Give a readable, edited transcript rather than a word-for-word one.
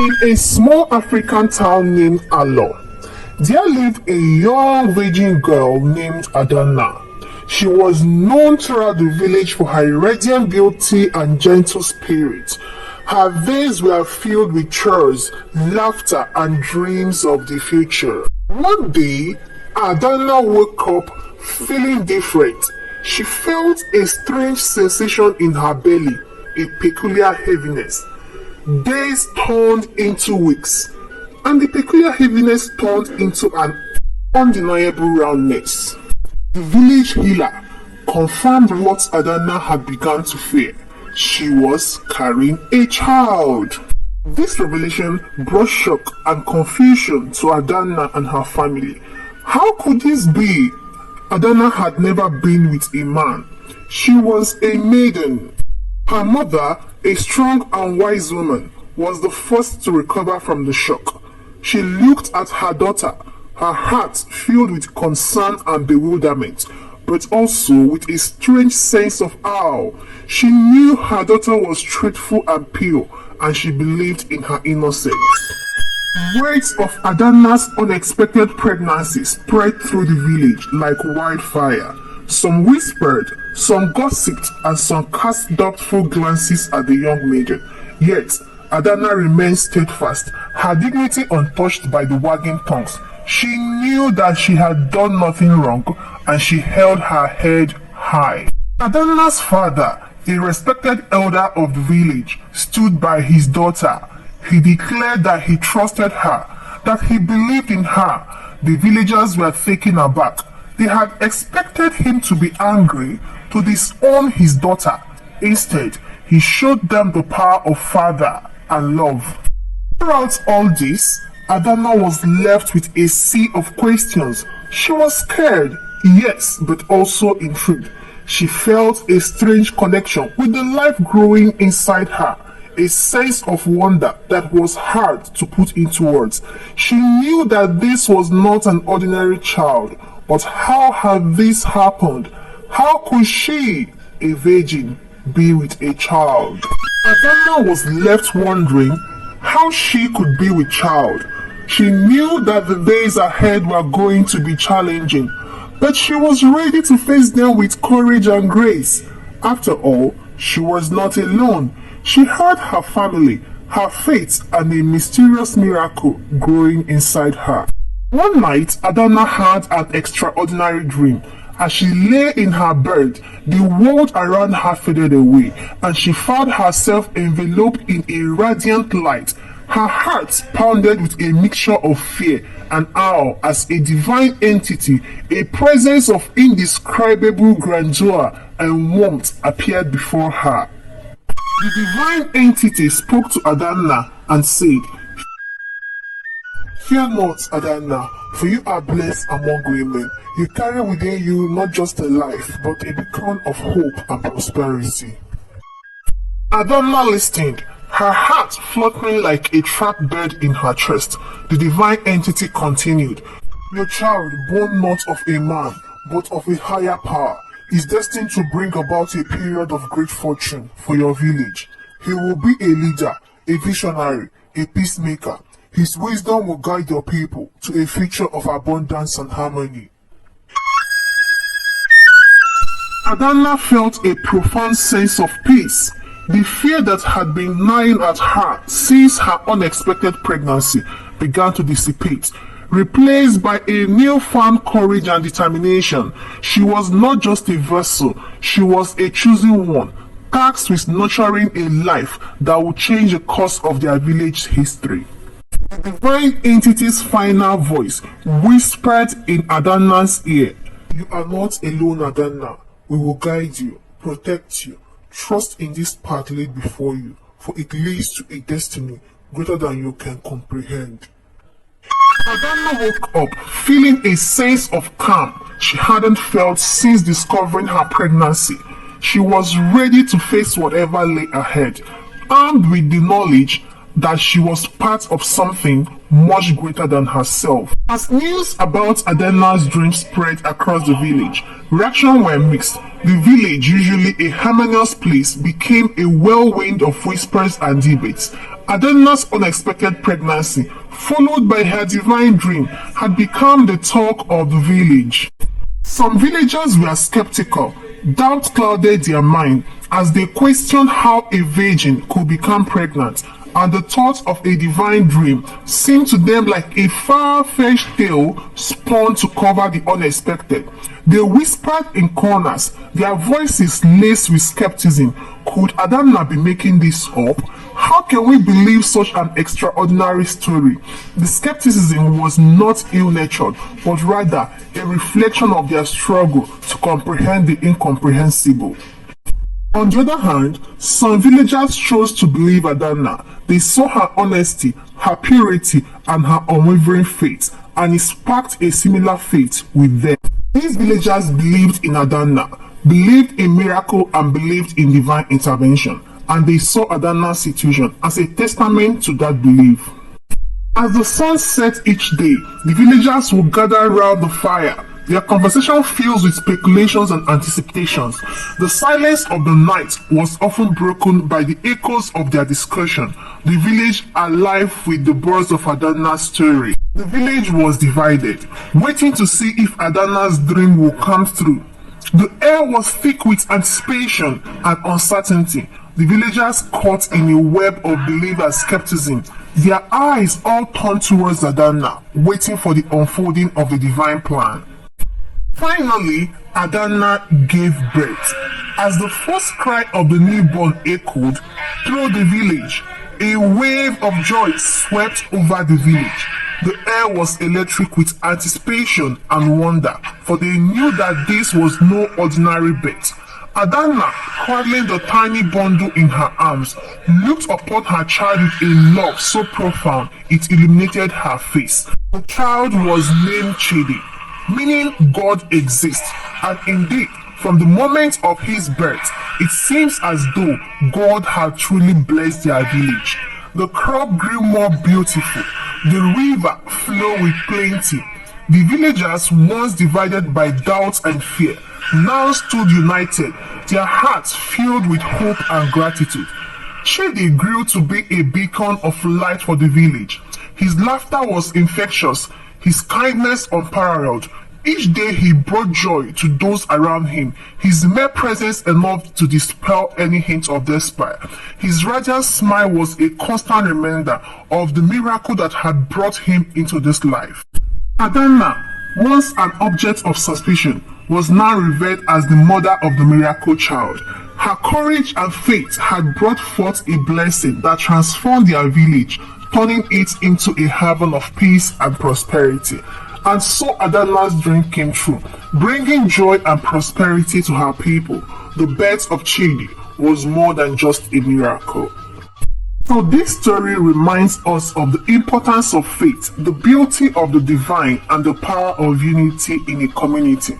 In a small African town named Alo, there lived a young virgin girl named Adana. She was known throughout the village for her radiant beauty and gentle spirit. Her days were filled with chores, laughter, and dreams of the future. One day, Adana woke up feeling different. She felt a strange sensation in her belly, a peculiar heaviness. Days turned into weeks, and the peculiar heaviness turned into an undeniable roundness. The village healer confirmed what Adana had begun to fear. She was carrying a child. This revelation brought shock and confusion to Adana and her family. How could this be? Adana had never been with a man. She was a maiden. Her mother, a strong and wise woman, was the first to recover from the shock. She looked at her daughter, her heart filled with concern and bewilderment, but also with a strange sense of awe. She knew her daughter was truthful and pure, and she believed in her innocence. Words of Adana's unexpected pregnancy spread through the village like wildfire. Some whispered, some gossiped, and some cast doubtful glances at the young maiden. Yet, Adana remained steadfast, her dignity untouched by the wagging tongues. She knew that she had done nothing wrong, and she held her head high. Adana's father, a respected elder of the village, stood by his daughter. He declared that he trusted her, that he believed in her. The villagers were taken aback. They had expected him to be angry, to disown his daughter. Instead, he showed them the power of father and love. Throughout all this, Adana was left with a sea of questions. She was scared, yes, but also intrigued. She felt a strange connection with the life growing inside her, a sense of wonder that was hard to put into words. She knew that this was not an ordinary child, but how had this happened? How could she, a virgin, be with a child? Adana was left wondering how she could be with child. She knew that the days ahead were going to be challenging, but she was ready to face them with courage and grace. After all, she was not alone. She had her family, her faith, and a mysterious miracle growing inside her. One night, Adana had an extraordinary dream. As she lay in her bed, the world around her faded away, and she found herself enveloped in a radiant light. Her heart pounded with a mixture of fear and awe as a divine entity, a presence of indescribable grandeur and warmth appeared before her. The divine entity spoke to Adana and said, "Fear not, Adana, for you are blessed among women. You carry within you not just a life, but a beacon of hope and prosperity." Adana listened, her heart fluttering like a trapped bird in her chest. The divine entity continued, "Your child, born not of a man, but of a higher power, is destined to bring about a period of great fortune for your village. He will be a leader, a visionary, a peacemaker. His wisdom will guide your people to a future of abundance and harmony." Adana felt a profound sense of peace. The fear that had been gnawing at her since her unexpected pregnancy began to dissipate, replaced by a newfound courage and determination. She was not just a vessel, she was a chosen one, tasked with nurturing a life that would change the course of their village's history. The divine entity's final voice whispered in Adana's ear, "You are not alone, Adana. We will guide you, protect you. Trust in this path laid before you, for it leads to a destiny greater than you can comprehend." Adana woke up feeling a sense of calm she hadn't felt since discovering her pregnancy. She was ready to face whatever lay ahead, armed with the knowledge that she was part of something much greater than herself. As news about Adana's dream spread across the village, reactions were mixed. The village, usually a harmonious place, became a whirlwind of whispers and debates. Adanna's unexpected pregnancy, followed by her divine dream, had become the talk of the village. Some villagers were skeptical. Doubt clouded their mind as they questioned how a virgin could become pregnant, and the thought of a divine dream seemed to them like a far-fetched tale spun to cover the unexpected. They whispered in corners, their voices laced with skepticism. Could Adanna be making this up? How can we believe such an extraordinary story? The skepticism was not ill-natured, but rather a reflection of their struggle to comprehend the incomprehensible. On the other hand, some villagers chose to believe Adanna. They saw her honesty, her purity, and her unwavering faith, and it sparked a similar faith with them. These villagers believed in Adanna, believed in miracle, and believed in divine intervention, and they saw Adanna's situation as a testament to that belief. As the sun set each day, the villagers would gather around the fire. Their conversation filled with speculations and anticipations. The silence of the night was often broken by the echoes of their discussion, the village alive with the buzz of Adanna's story. The village was divided, waiting to see if Adanna's dream would come through. The air was thick with anticipation and uncertainty. The villagers caught in a web of belief and skepticism, their eyes all turned towards Adanna, waiting for the unfolding of the divine plan. Finally, Adanna gave birth. As the first cry of the newborn echoed through the village, a wave of joy swept over the village. The air was electric with anticipation and wonder, for they knew that this was no ordinary birth. Adanna, cradling the tiny bundle in her arms, looked upon her child with a love so profound it illuminated her face. The child was named Chidi, meaning God exists, and indeed, from the moment of his birth, it seems as though God had truly blessed their village. The crop grew more beautiful, the river flowed with plenty. The villagers, once divided by doubt and fear, now stood united, their hearts filled with hope and gratitude. Chidi grew to be a beacon of light for the village. His laughter was infectious, his kindness unparalleled. Each day he brought joy to those around him, his mere presence enough to dispel any hint of despair. His radiant smile was a constant reminder of the miracle that had brought him into this life. Adanna, once an object of suspicion, was now revered as the mother of the miracle child. Her courage and faith had brought forth a blessing that transformed their village, turning it into a haven of peace and prosperity. And so Adanna's dream came true, bringing joy and prosperity to her people. The birth of Chidi was more than just a miracle. So this story reminds us of the importance of faith, the beauty of the divine, and the power of unity in a community.